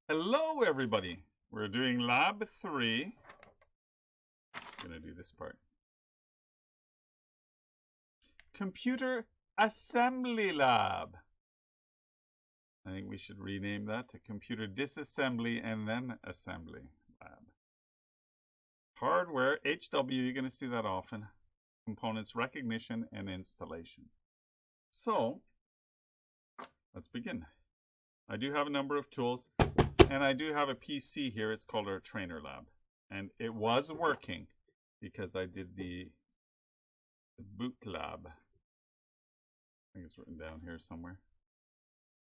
Hello, everybody. We're doing lab 3. I'm going to do this part. Computer Assembly Lab. I think we should rename that to Computer Disassembly and then Assembly Lab. Hardware, HW, you're going to see that often. Components recognition and installation. So, let's begin. I do have a number of tools. And I do have a PC here. It's called our trainer lab. And it was working because I did the boot lab. I think it's written down here somewhere.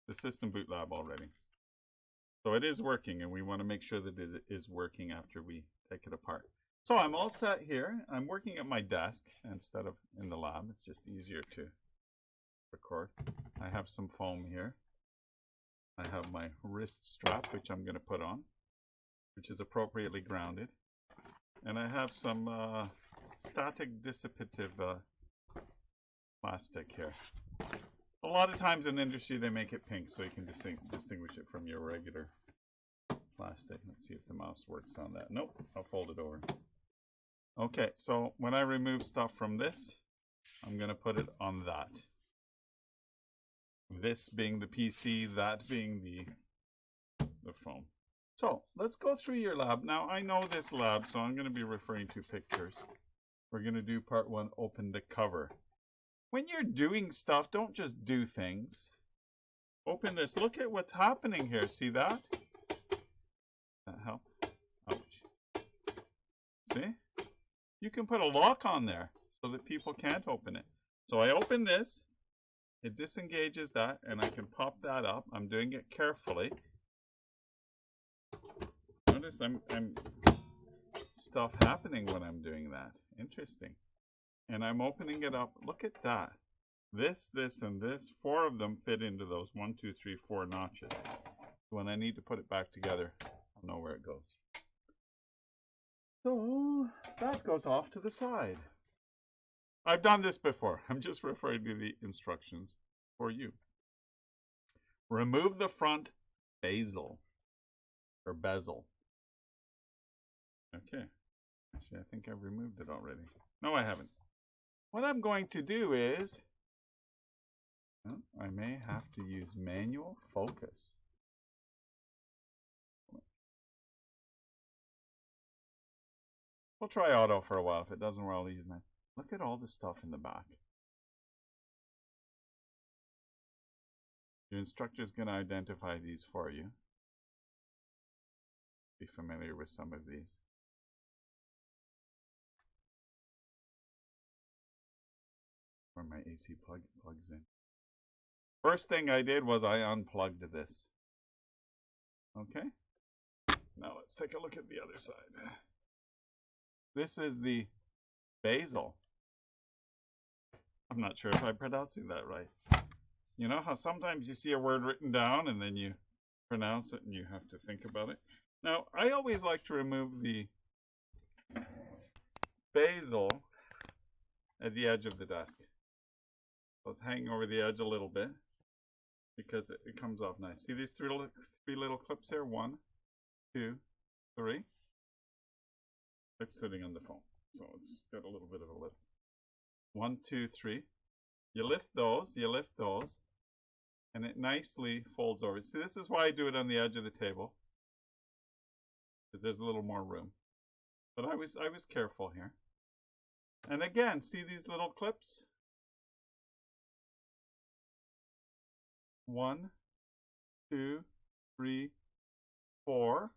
The system boot lab already. So it is working, and we want to make sure that it is working after we take it apart. So I'm all set here. I'm working at my desk instead of in the lab. It's just easier to record. I have some foam here. I have my wrist strap, which I'm going to put on, which is appropriately grounded. And I have some static dissipative plastic here. A lot of times in industry, they make it pink so you can distinguish it from your regular plastic. Let's see if the mouse works on that. Nope, I'll fold it over. Okay, so when I remove stuff from this, I'm going to put it on that. This being the PC, that being the foam. So let's go through your lab. Now I know this lab, so I'm going to be referring to pictures. We're going to do part 1, open the cover. When you're doing stuff, don't just do things. Open this. Look at what's happening here. See that? That help? Ouch. See? You can put a lock on there so that people can't open it. So I open this. It disengages that, and I can pop that up. I'm doing it carefully. Notice I'm stuff happening when I'm doing that. Interesting. And I'm opening it up. Look at that. This, and this. 4 of them fit into those 1, 2, 3, 4 notches. When I need to put it back together, I'll know where it goes. So that goes off to the side. I've done this before. I'm just referring to the instructions for you. Remove the front bezel or bezel. Okay. Actually, I think I've removed it already. No, I haven't. What I'm going to do is, well, I may have to use manual focus. We'll try auto for a while. If it doesn't, we'll use manual. Look at all the stuff in the back. Your instructor is going to identify these for you. Be familiar with some of these. Where my AC plugs in. First thing I did was I unplugged this. Okay. Now let's take a look at the other side. This is the bezel. I'm not sure if I'm pronouncing that right. You know how sometimes you see a word written down and then you pronounce it and you have to think about it? Now, I always like to remove the bezel at the edge of the desk. So it's hanging over the edge a little bit because it comes off nice. See these three little clips here? 1, 2, 3. It's sitting on the foam, so it's got a little bit of a lift. 1, 2, 3. You lift those, and it nicely folds over. See, this is why I do it on the edge of the table, because there's a little more room. But I was careful here. And again, see these little clips? 1, 2, 3, 4.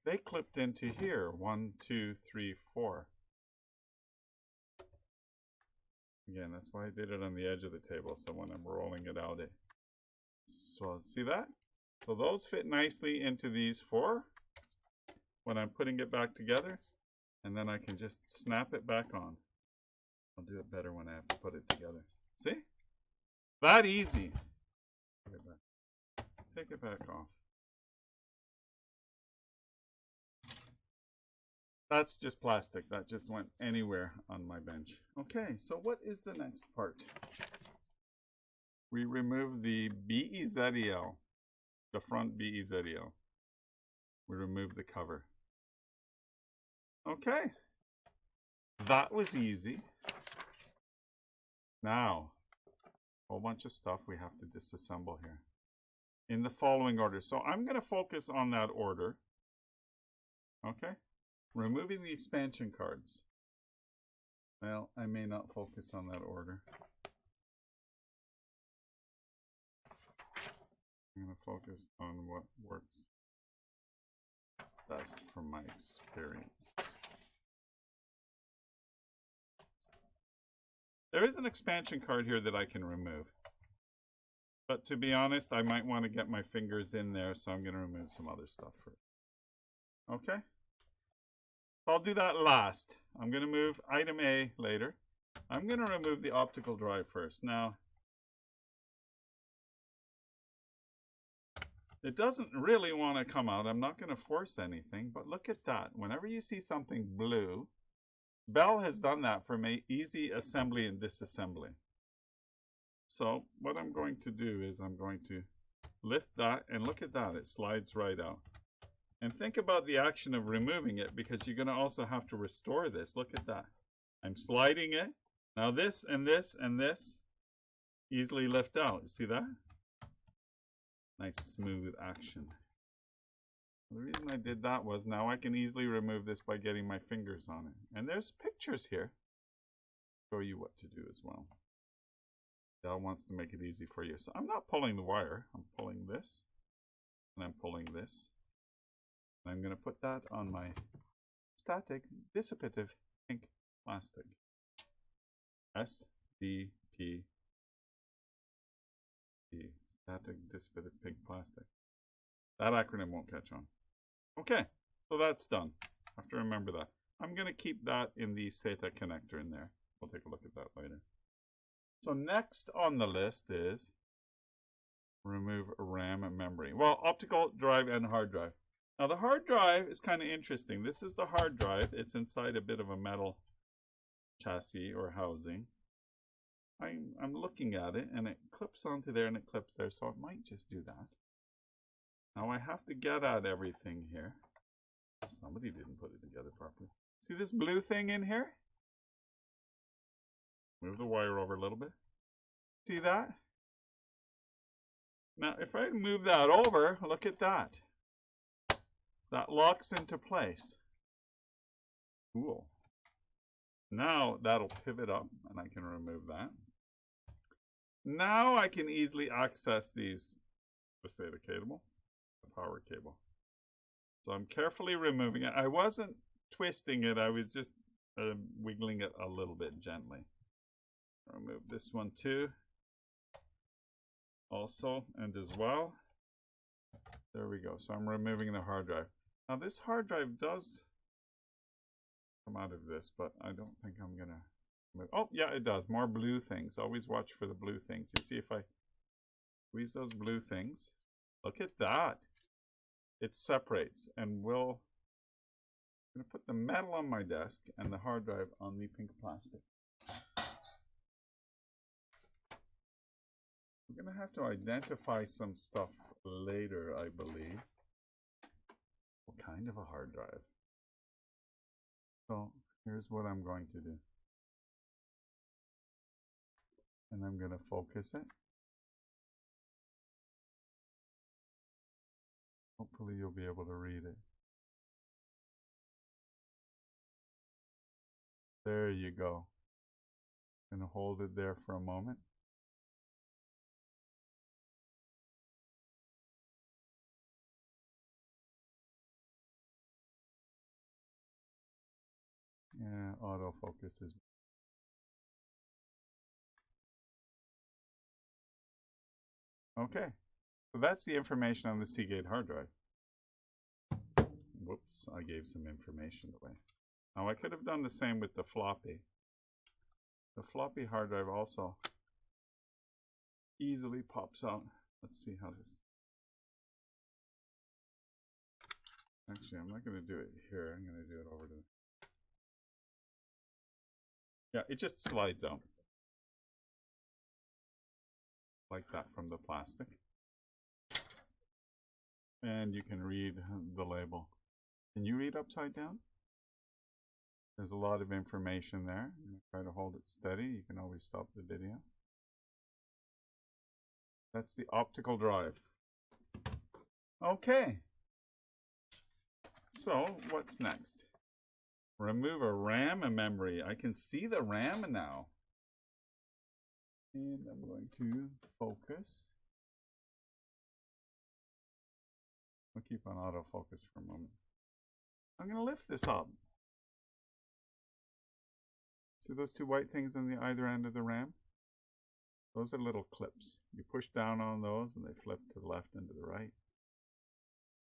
They clipped into here. 1, 2, 3, 4. Again, that's why I did it on the edge of the table, so when I'm rolling it out, so see that? So those fit nicely into these 4 when I'm putting it back together, and then I can just snap it back on. I'll do it better when I have to put it together. See? That easy. Take it back off. That's just plastic. That just went anywhere on my bench. Okay, so what is the next part? We remove the BEZEL. the front BEZEL. We remove the cover. Okay, that was easy. Now, a whole bunch of stuff we have to disassemble here in the following order. So I'm going to focus on that order. Okay, removing the expansion cards. Well, I may not focus on that order. I'm going to focus on what works best from my experience. There is an expansion card here that I can remove. But to be honest, I might want to get my fingers in there, so I'm going to remove some other stuff first. Okay? So I'll do that last. I'm going to move item A later. I'm going to remove the optical drive first. Now, it doesn't really want to come out. I'm not going to force anything, but look at that. Whenever you see something blue, Bell has done that for me, easy assembly and disassembly. So what I'm going to do is I'm going to lift that, and look at that, it slides right out. And think about the action of removing it, because you're going to also have to restore this. Look at that. I'm sliding it. Now this and this and this easily lift out. You see that? Nice smooth action. The reason I did that was now I can easily remove this by getting my fingers on it. And there's pictures here. Show you what to do as well. Dell wants to make it easy for you. So I'm not pulling the wire. I'm pulling this. And I'm pulling this. And I'm going to put that on my static dissipative pink plastic. SDP. Static dissipative pink plastic. That acronym won't catch on. Okay, so that's done. I have to remember that. I'm going to keep that in the SATA connector in there. We'll take a look at that later. So next on the list is remove RAM and memory. Well, optical drive and hard drive. Now the hard drive is kind of interesting. This is the hard drive. It's inside a bit of a metal chassis or housing. I'm looking at it, and it clips onto there and it clips there, so it might just do that. Now I have to get at everything here. Somebody didn't put it together properly. See this blue thing in here? Move the wire over a little bit. See that? Now if I move that over, look at that. That locks into place. Cool. Now that'll pivot up, and I can remove that. Now I can easily access these, the SATA cable, the power cable. So I'm carefully removing it. I wasn't twisting it, I was just wiggling it a little bit gently. Remove this one too. Also, and as well. There we go. So I'm removing the hard drive. Now this hard drive does come out of this, but I don't think I'm gonna move. Oh yeah, it does. More blue things. Always watch for the blue things. You see if I squeeze those blue things, look at that. It separates, and I'm gonna put the metal on my desk and the hard drive on the pink plastic. I'm gonna have to identify some stuff later, I believe. What kind of a hard drive? So here's what I'm going to do. And I'm going to focus it. Hopefully you'll be able to read it. There you go. I'm going to hold it there for a moment. Yeah, autofocus is. Okay, so that's the information on the Seagate hard drive. Whoops, I gave some information away. Now I could have done the same with the floppy. The floppy hard drive also easily pops out. Let's see how this. Actually, I'm not going to do it here. I'm going to do it over to. Yeah, it just slides out. Like that from the plastic. And you can read the label. Can you read upside down? There's a lot of information there. Try to hold it steady. You can always stop the video. That's the optical drive. Okay. So what's next? Remove a RAM memory. I can see the RAM now. And I'm going to focus. I'll keep on autofocus for a moment. I'm going to lift this up. See those two white things on the either end of the RAM? Those are little clips. You push down on those and they flip to the left and to the right.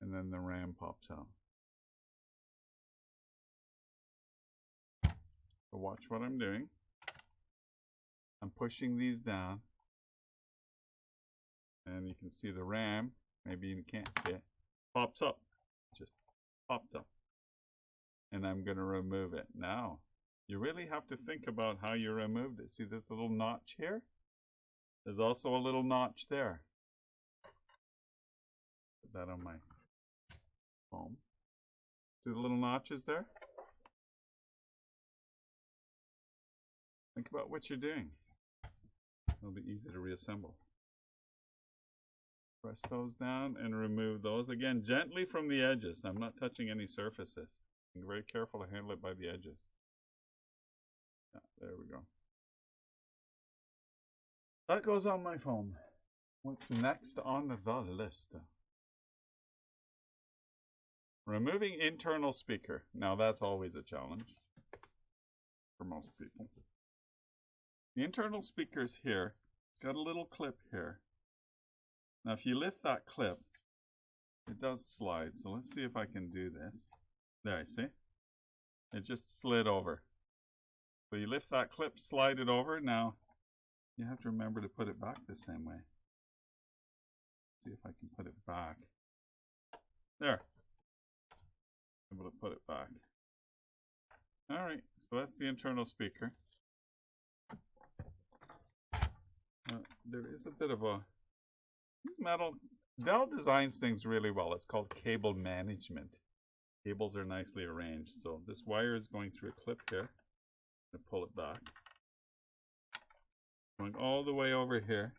And then the RAM pops out. So watch what I'm doing. I'm pushing these down. And you can see the RAM, maybe you can't see it, pops up. Just popped up. And I'm going to remove it. Now, you really have to think about how you removed it. See this little notch here? There's also a little notch there. Put that on my phone. See the little notches there? Think about what you're doing. It'll be easy to reassemble. Press those down and remove those. Again, gently from the edges. I'm not touching any surfaces. Be very careful to handle it by the edges. Yeah, there we go. That goes on my phone. What's next on the list? Removing internal speaker. Now that's always a challenge for most people. The internal speaker's here. It's got a little clip here. Now if you lift that clip, it does slide. So let's see if I can do this. There, I see. It just slid over. So you lift that clip, slide it over. Now you have to remember to put it back the same way. See if I can put it back. There. Able to put it back. All right, so that's the internal speaker. There is a bit of a, this metal, Dell designs things really well. It's called cable management. Cables are nicely arranged. So this wire is going through a clip here. I pull it back. Going all the way over here.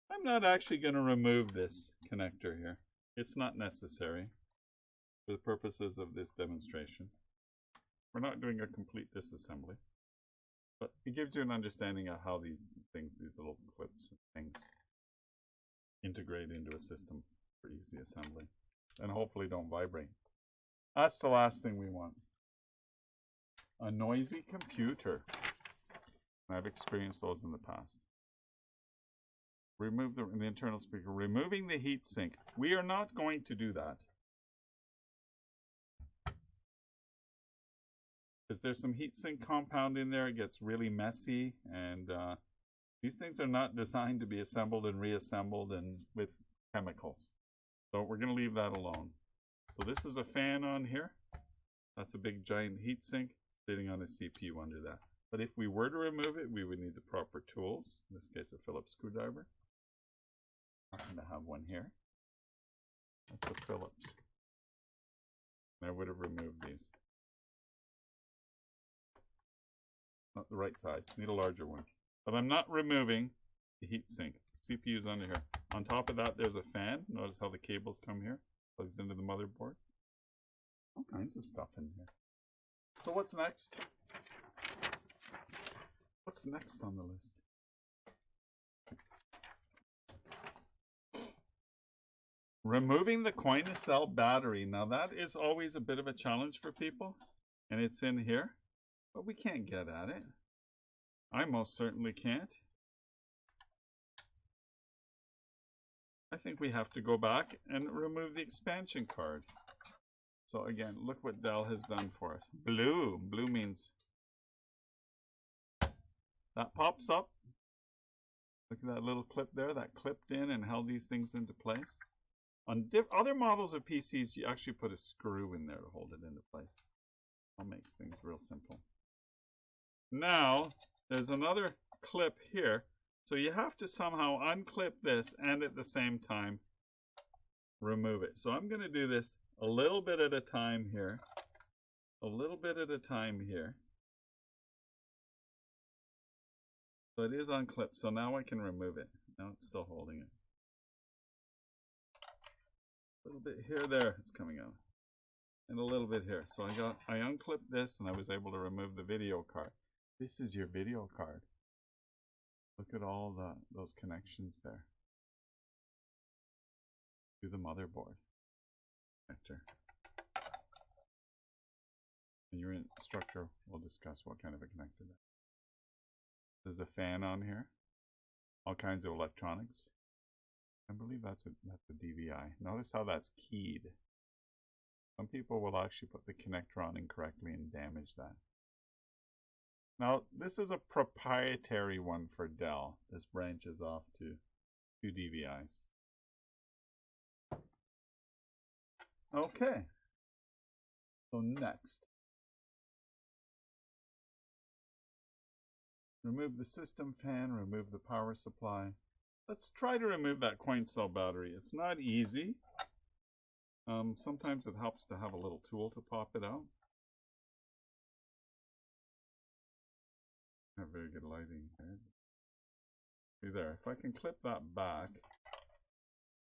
I'm not actually going to remove this connector here. It's not necessary for the purposes of this demonstration. We're not doing a complete disassembly, but it gives you an understanding of how these things, these little clips and things, integrate into a system for easy assembly, and hopefully don't vibrate. That's the last thing we want. A noisy computer. I've experienced those in the past. Remove the internal speaker. Removing the heat sink. We are not going to do that, because there's some heat sink compound in there. It gets really messy, and these things are not designed to be assembled and reassembled and with chemicals. So we're going to leave that alone. So this is a fan on here. That's a big giant heat sink sitting on a CPU under that. But if we were to remove it, we would need the proper tools. In this case, a Phillips screwdriver. I happen to have one here. That's a Phillips. And I would have removed these. Not the right size. Need a larger one. But I'm not removing the heat sink. CPU's under here. On top of that, there's a fan. Notice how the cables come here. Plugs into the motherboard. All kinds of stuff in here. So what's next? What's next on the list? Removing the coin-to-cell battery. Now that is always a bit of a challenge for people. And it's in here. But we can't get at it. I most certainly can't. I think we have to go back and remove the expansion card. So again, look what Dell has done for us. Blue. Blue means that pops up. Look at that little clip there. That clipped in and held these things into place. On other models of PCs, you actually put a screw in there to hold it into place. That makes things real simple. Now, there's another clip here. So you have to somehow unclip this and at the same time remove it. So I'm going to do this a little bit at a time here. A little bit at a time here. So it is unclipped, so now I can remove it. Now it's still holding it. A little bit here, there, it's coming out. And a little bit here. So I unclipped this and I was able to remove the video card. This is your video card. Look at all those connections there. To the motherboard connector. And your instructor will discuss what kind of a connector that is. There's a fan on here. All kinds of electronics. I believe that's a DVI. Notice how that's keyed. Some people will actually put the connector on incorrectly and damage that. Now, this is a proprietary one for Dell. This branches off to 2 DVIs. Okay. So next. Remove the system fan, remove the power supply. Let's try to remove that coin cell battery. It's not easy. Sometimes it helps to have a little tool to pop it out. Not very good lighting here. See there, if I can clip that back, it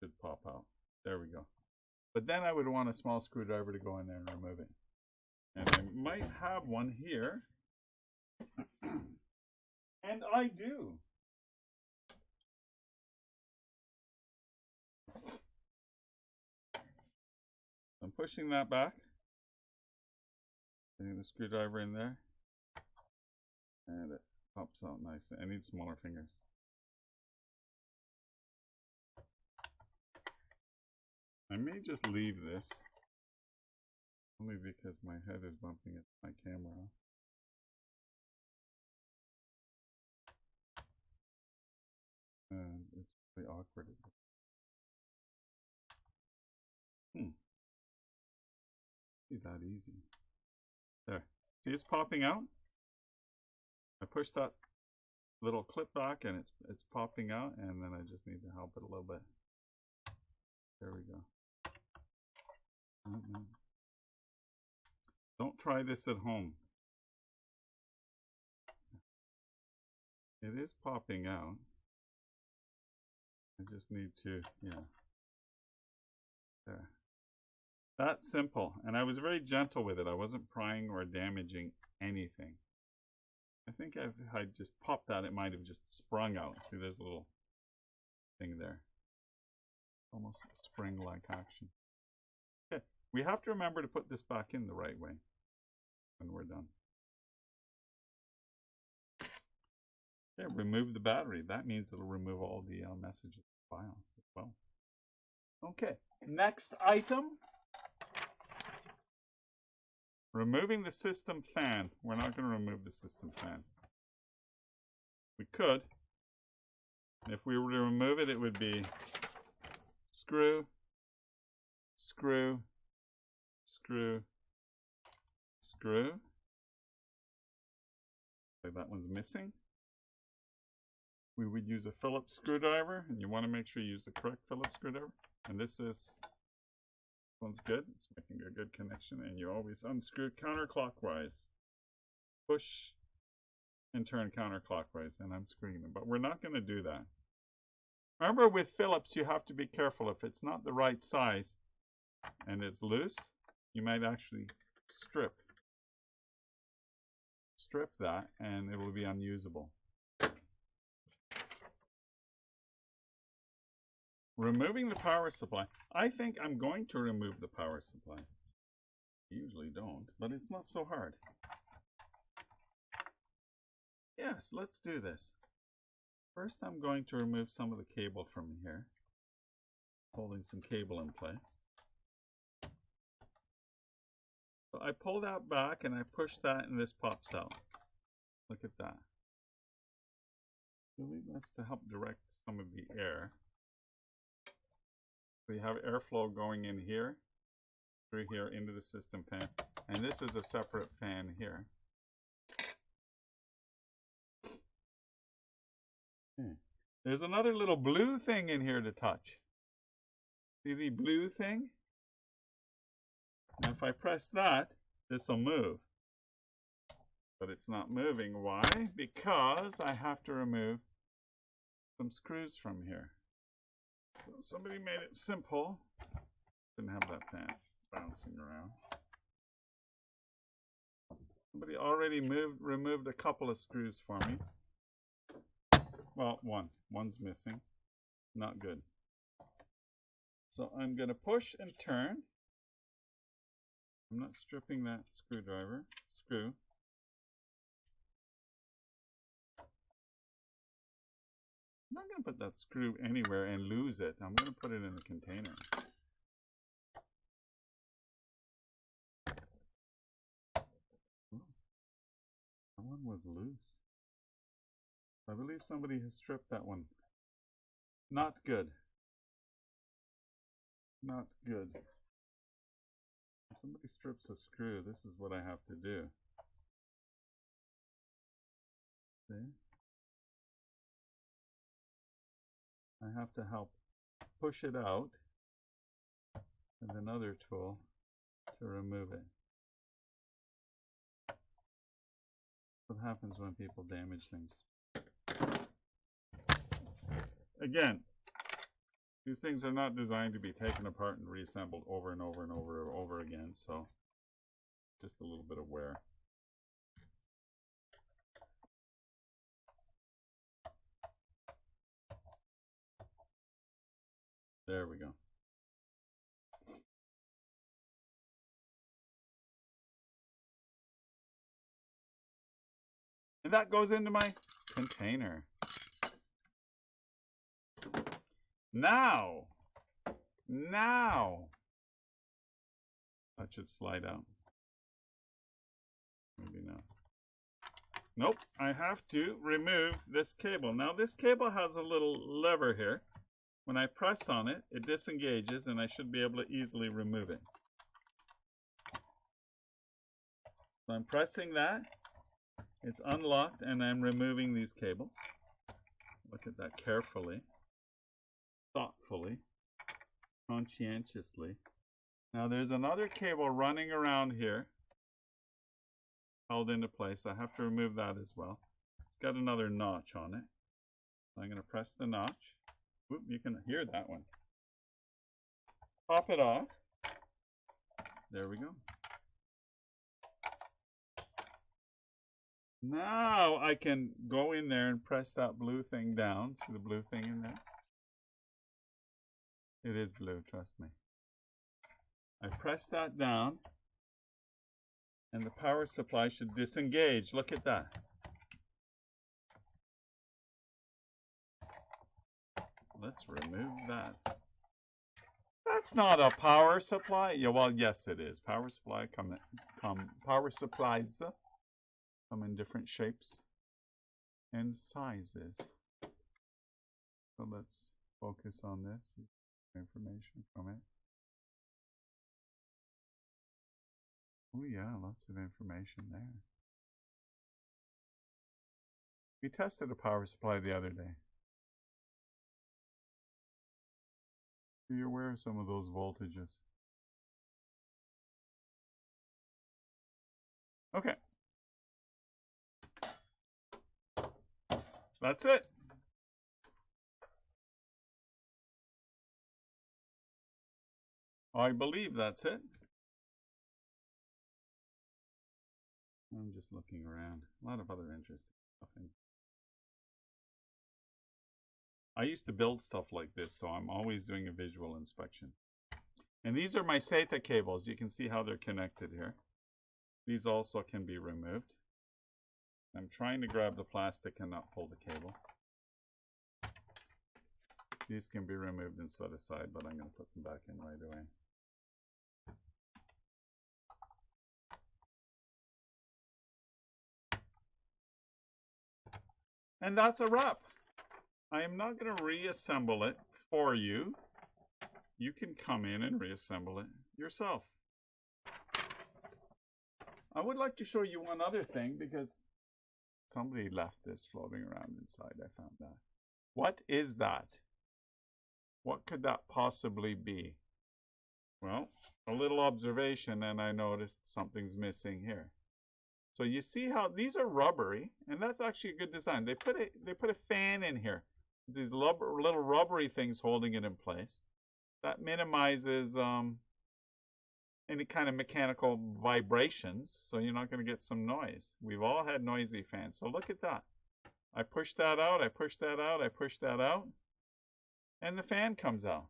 should pop out. There we go. But then I would want a small screwdriver to go in there and remove it. And I might have one here. And I do. I'm pushing that back. Putting the screwdriver in there. And it pops out nicely. I need smaller fingers. I may just leave this. Only because my head is bumping into my camera. And it's really awkward. See that easy. There. See it's popping out? I push that little clip back and it's popping out, and then I just need to help it a little bit. There we go. Don't try this at home. It is popping out. I just need to, yeah. There. That's simple. And I was very gentle with it. I wasn't prying or damaging anything. I think if I just popped that, it might have just sprung out. See, there's a little thing there. Almost spring-like action. Okay, we have to remember to put this back in the right way when we're done. Okay, remove the battery. That means it'll remove all the messages files as well. Okay, next item. Removing the system fan. We're not going to remove the system fan. We could. If we were to remove it, it would be screw, screw, screw, screw. So that one's missing. We would use a Phillips screwdriver, and you want to make sure you use the correct Phillips screwdriver. And this one's good. It's making a good connection, and you always unscrew counterclockwise. Push and turn counterclockwise, and I'm screwing them. But we're not going to do that. Remember, with Phillips, you have to be careful. If it's not the right size and it's loose, you might actually strip that, and it will be unusable. Removing the power supply. I think I'm going to remove the power supply. I usually don't, but it's not so hard. Yes, let's do this. First, I'm going to remove some of the cable from here, holding some cable in place. So I pull that back and I push that, and this pops out. Look at that. Really, that's to help direct some of the air. So you have airflow going in here, through here into the system fan, and this is a separate fan here. There's another little blue thing in here to touch. See the blue thing? Now if I press that, this will move. But it's not moving. Why? Because I have to remove some screws from here. So somebody made it simple. Didn't have that fan bouncing around. Somebody already removed a couple of screws for me. Well, one's missing. Not good. So I'm going to push and turn. I'm not stripping that screw. I'm not going to put that screw anywhere and lose it. I'm going to put it in the container. Oh, that one was loose. I believe somebody has stripped that one. Not good. Not good. If somebody strips a screw, this is what I have to do. See? I have to help push it out with another tool to remove it. What happens when people damage things? Again, these things are not designed to be taken apart and reassembled over and over and over again, so just a little bit of wear. There we go. And that goes into my container. Now, that should slide out. Maybe not. Nope, I have to remove this cable. Now this cable has a little lever here. When I press on it, it disengages and I should be able to easily remove it. So I'm pressing that. It's unlocked and I'm removing these cables. Look at that carefully, thoughtfully, conscientiously. Now there's another cable running around here, held into place. I have to remove that as well. It's got another notch on it. So I'm going to press the notch. Whoop, you can hear that one. Pop it off. There we go. Now I can go in there and press that blue thing down. See the blue thing in there? It is blue, trust me. I press that down and the power supply should disengage. Look at that. Let's remove that. That's not a power supply. Yeah, well, yes, it is. Power supply power supplies come in different shapes and sizes. So let's focus on this information from it. Oh yeah, lots of information there. We tested a power supply the other day. Are you aware of some of those voltages? Okay. That's it. I believe that's it. I'm just looking around. A lot of other interesting stuff. I used to build stuff like this, so I'm always doing a visual inspection. And these are my SATA cables. You can see how they're connected here. These also can be removed. I'm trying to grab the plastic and not pull the cable. These can be removed and set aside, but I'm going to put them back in right away. And that's a wrap. I am not going to reassemble it for you. You can come in and reassemble it yourself. I would like to show you one other thing because somebody left this floating around inside. I found that. What is that? What could that possibly be? Well, a little observation and I noticed something's missing here. So you see how these are rubbery, and that's actually a good design. They put a fan in here. These little rubbery things holding it in place. That minimizes any kind of mechanical vibrations, so you're not going to get some noise. We've all had noisy fans. So look at that. I push that out, I push that out, I push that out, and the fan comes out.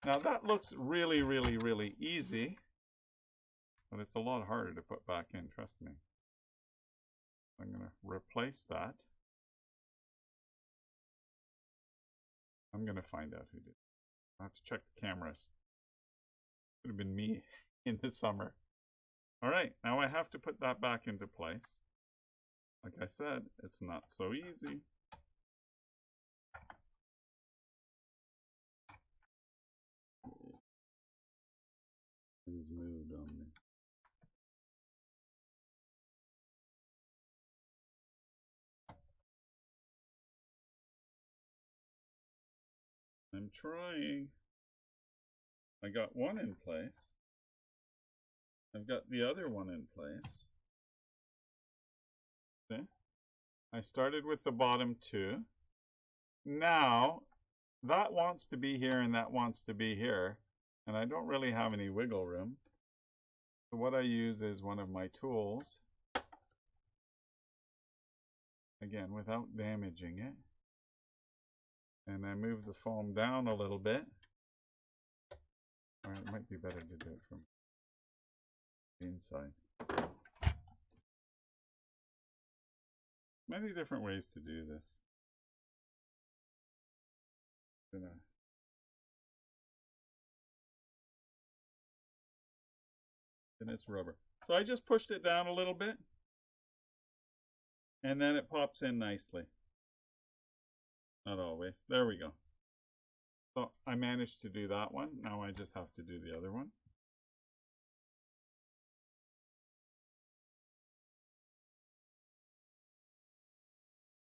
Now that looks really, really, really easy, but it's a lot harder to put back in, trust me. I'm going to replace that. I'm going to find out who did it. I have to check the cameras. Could have been me in the summer. All right, now I have to put that back into place. Like I said, it's not so easy. Things moved on me. I'm trying. I got one in place. I've got the other one in place. See? I started with the bottom two. Now, that wants to be here and that wants to be here. And I don't really have any wiggle room. So what I use is one of my tools. Again, without damaging it. And I move the foam down a little bit. Or it might be better to do it from the inside. Many different ways to do this. And it's rubber. So I just pushed it down a little bit. And then it pops in nicely. Not always. There we go. So I managed to do that one. Now I just have to do the other one.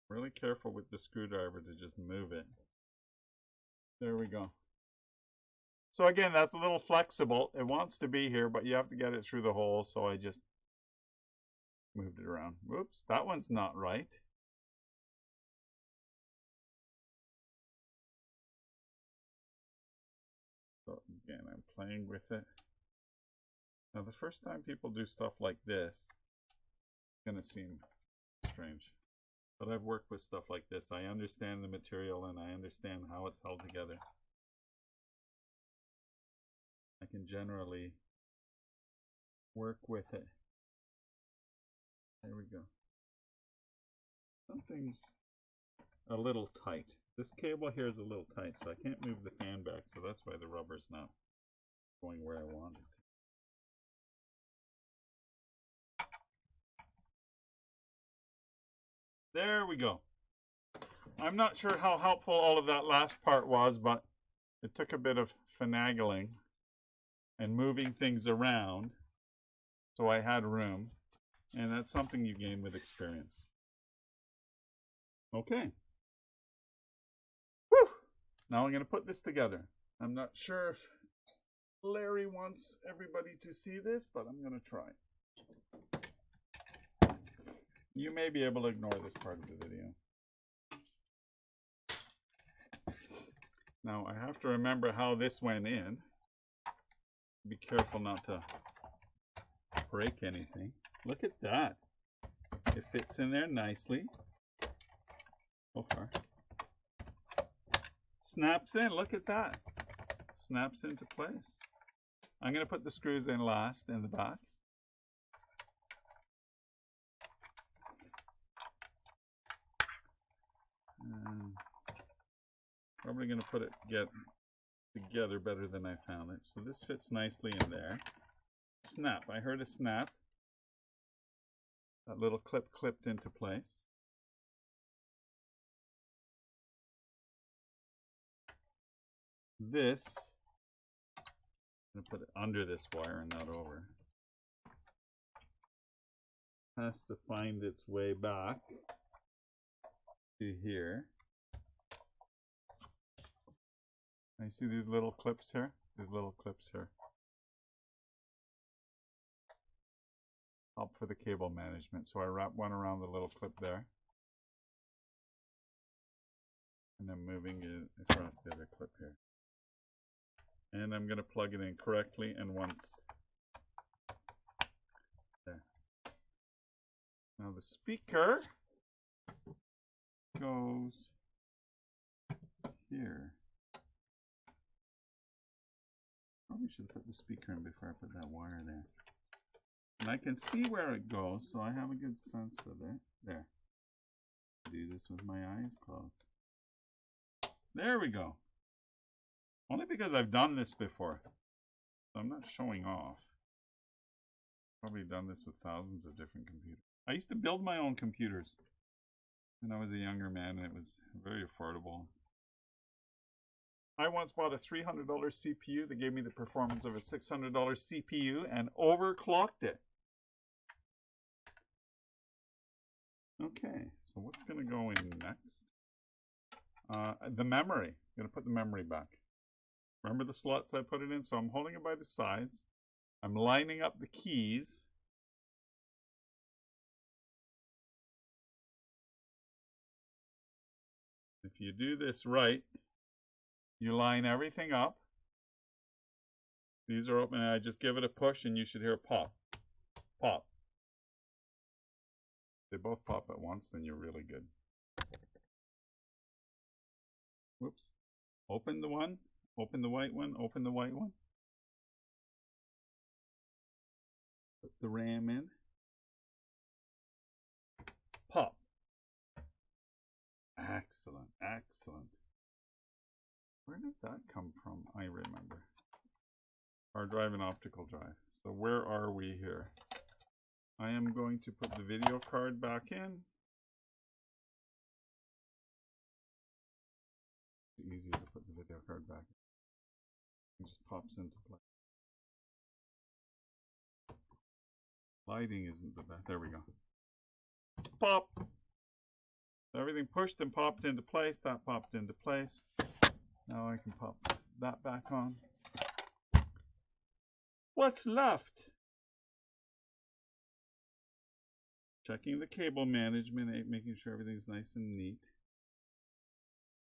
Really careful with the screwdriver to just move it. There we go. So again, that's a little flexible. It wants to be here, but you have to get it through the hole. So I just moved it around. Whoops, that one's not right. So again, I'm playing with it. Now the first time people do stuff like this, it's going to seem strange. But I've worked with stuff like this. I understand the material and I understand how it's held together. I can generally work with it. There we go. Something's a little tight. This cable here is a little tight, so I can't move the fan back, so that's why the rubber's not going where I want it to. There we go. I'm not sure how helpful all of that last part was, but it took a bit of finagling and moving things around so I had room, and that's something you gain with experience. Okay. Whew. Now I'm going to put this together. I'm not sure if Larry wants everybody to see this, but I'm going to try. You may be able to ignore this part of the video. Now I have to remember how this went in. Be careful not to break anything. Look at that. It fits in there nicely. So far. Snaps in. Look at that. Snaps into place. I'm going to put the screws in last in the back. And probably going to put it together better than I found it. So this fits nicely in there. Snap. I heard a snap. That little clip clipped into place. This, I'm going to put it under this wire and not over. Has to find its way back to here. Now you see these little clips here? These little clips here. Help for the cable management. So I wrap one around the little clip there. And I'm moving it across the other clip here. And I'm going to plug it in correctly and once. There. Now the speaker goes here. Probably should put the speaker in before I put that wire there. And I can see where it goes, so I have a good sense of it. There. Do this with my eyes closed. There we go. Only because I've done this before. So I'm not showing off. Probably done this with thousands of different computers. I used to build my own computers when I was a younger man, and it was very affordable. I once bought a $300 CPU that gave me the performance of a $600 CPU and overclocked it. Okay, so what's going to go in next? The memory. I'm going to put the memory back. Remember the slots I put it in? So I'm holding it by the sides. I'm lining up the keys. If you do this right, you line everything up. These are open, and I just give it a push, and you should hear a pop. Pop. They both pop at once, then you're really good. Whoops. Open the one, open the white one, open the white one. Put the RAM in. Pop. Excellent, excellent. Where did that come from? I remember. Hard drive and optical drive. So where are we here? I am going to put the video card back in. It's easy to put the video card back in. It just pops into place. Lighting isn't the best. There we go. Pop! Everything pushed and popped into place. That popped into place. Now I can pop that back on. What's left? Checking the cable management, making sure everything's nice and neat.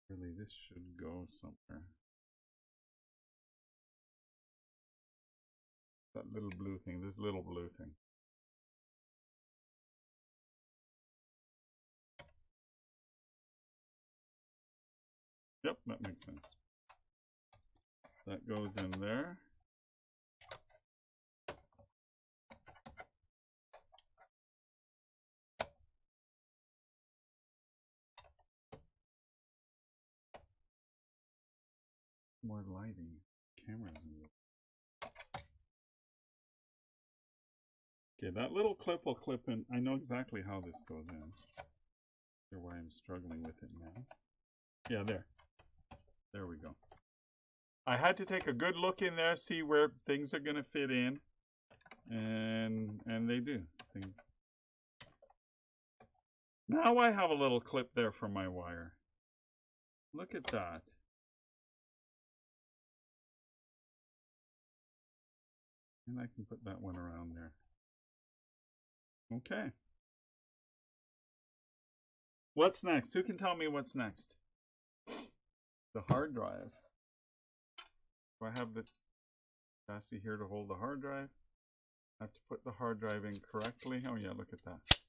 Really, this should go somewhere. That little blue thing, this little blue thing. Yep, that makes sense. That goes in there. More lighting. Cameras in there. Okay, that little clip will clip in. I know exactly how this goes in. Here's why I'm struggling with it now. Yeah, there. There we go. I had to take a good look in there, see where things are going to fit in, and they do. Now I have a little clip there for my wire. Look at that. And I can put that one around there. Okay. What's next? Who can tell me what's next? The hard drive. Do I have the chassis here to hold the hard drive? I have to put the hard drive in correctly. Oh yeah, look at that.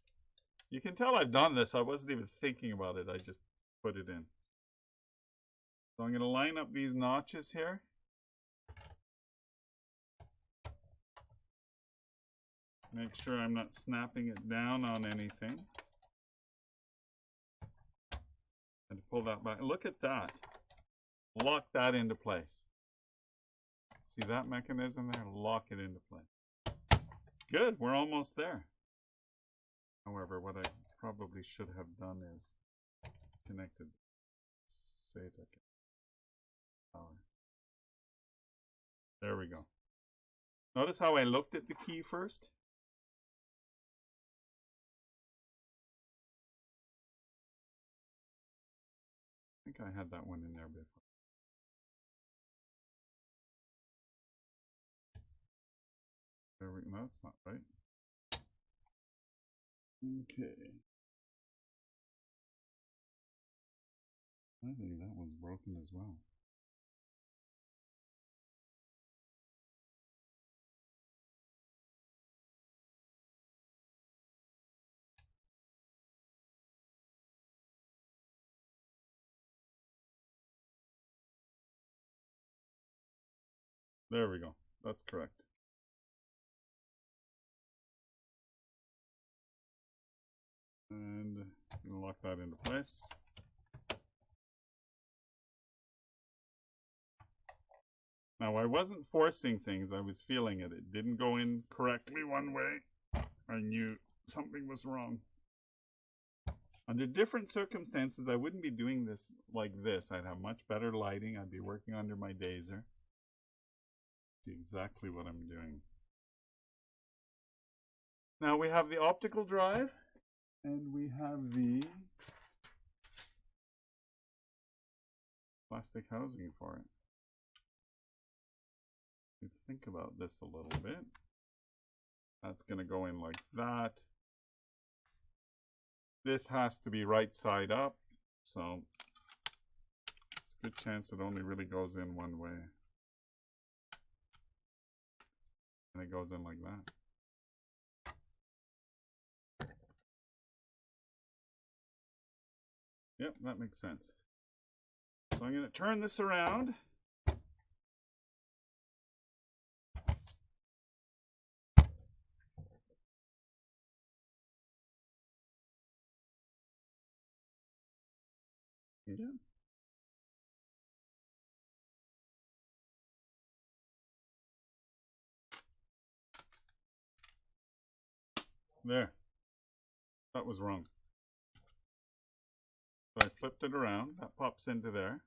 You can tell I've done this. I wasn't even thinking about it. I just put it in. So I'm going to line up these notches here. Make sure I'm not snapping it down on anything. And pull that back. Look at that. Lock that into place. See that mechanism there? Lock it into place. Good, we're almost there. However, what I probably should have done is connected SATA power. There we go. Notice how I looked at the key first? I think I had that one in there before. that's not right. Okay. I think that one's broken as well. There we go. That's correct. And lock that into place. Now, I wasn't forcing things. I was feeling it. It didn't go in correctly one way. I knew something was wrong. Under different circumstances, I wouldn't be doing this like this. I'd have much better lighting. I'd be working under my dazer. See exactly what I'm doing. Now we have the optical drive, and we have the plastic housing for it. Think about this a little bit. That's going to go in like that. This has to be right side up, so it's a good chance it only really goes in one way. And it goes in like that. Yep, that makes sense. So I'm going to turn this around. Yeah. There. That was wrong. So I flipped it around. That pops into there.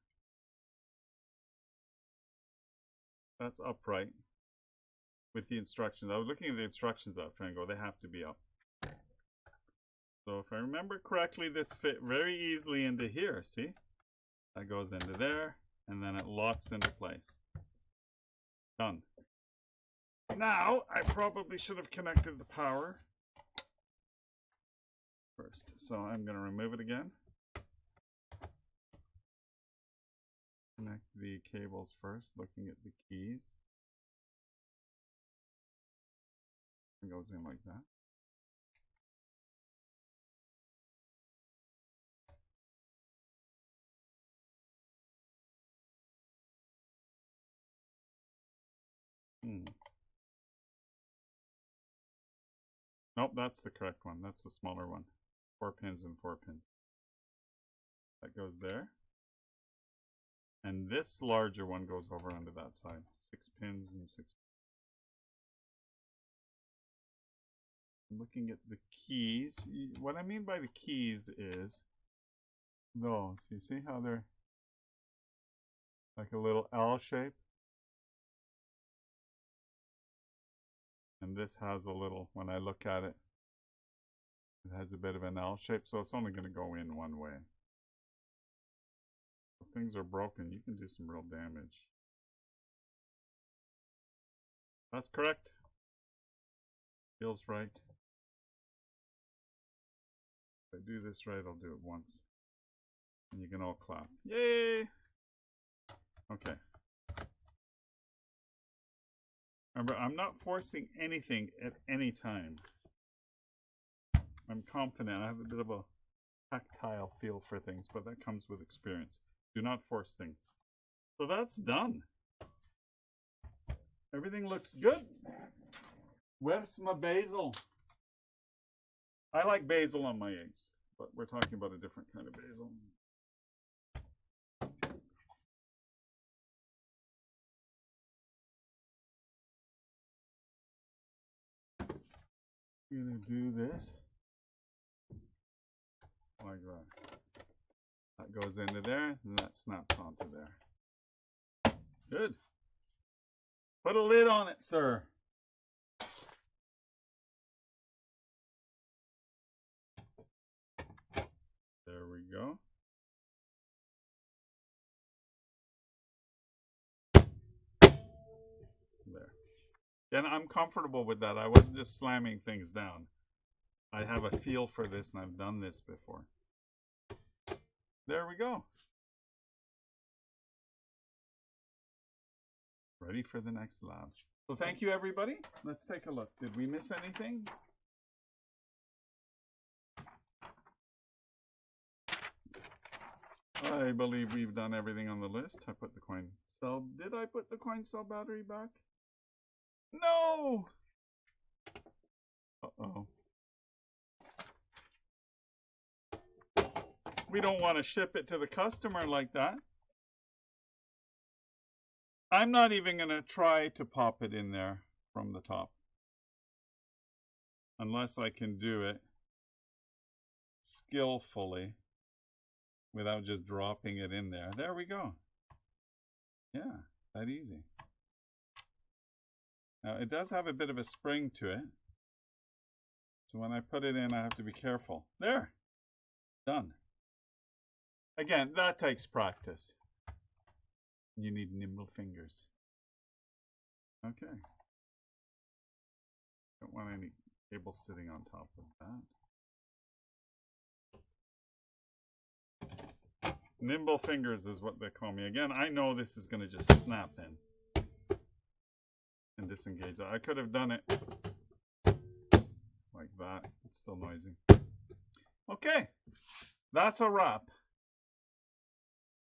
That's upright with the instructions. I was looking at the instructions up, trying to go, they have to be up. So if I remember correctly, this fit very easily into here. See? That goes into there, and then it locks into place. Done. Now, I probably should have connected the power first. So I'm going to remove it again. Connect the cables first, looking at the keys. It goes in like that. Nope, that's the correct one. That's the smaller one. 4 pins and 4 pins. That goes there. And this larger one goes over onto that side. 6 pins and 6 pins. Looking at the keys. What I mean by the keys is those. You see how they're like a little L shape? And this has a little, when I look at it, it has a bit of an L shape, so it's only going to go in one way. If things are broken, you can do some real damage. That's correct. Feels right. If I do this right, I'll do it once. And you can all clap. Yay! Okay. Remember, I'm not forcing anything at any time. I'm confident. I have a bit of a tactile feel for things, but that comes with experience. Do not force things. So that's done. Everything looks good. Where's my basil? I like basil on my eggs, but we're talking about a different kind of basil. I'm going to do this like that. That goes into there, and that snaps onto there. Good. Put a lid on it, sir. There we go. There. And I'm comfortable with that. I wasn't just slamming things down. I have a feel for this and I've done this before. There we go. Ready for the next lab. So thank you, everybody. Let's take a look. Did we miss anything? I believe we've done everything on the list. I put the coin cell. Did I put the coin cell battery back? No! Uh-oh. We don't want to ship it to the customer like that. I'm not even going to try to pop it in there from the top. Unless I can do it skillfully without just dropping it in there. There we go. Yeah, that easy. Now it does have a bit of a spring to it. So when I put it in, I have to be careful. There, done. Again, that takes practice. You need nimble fingers. Okay. Don't want any cable sitting on top of that. Nimble fingers is what they call me. Again, I know this is going to just snap in and disengage. I could have done it like that. It's still noisy. Okay, that's a wrap.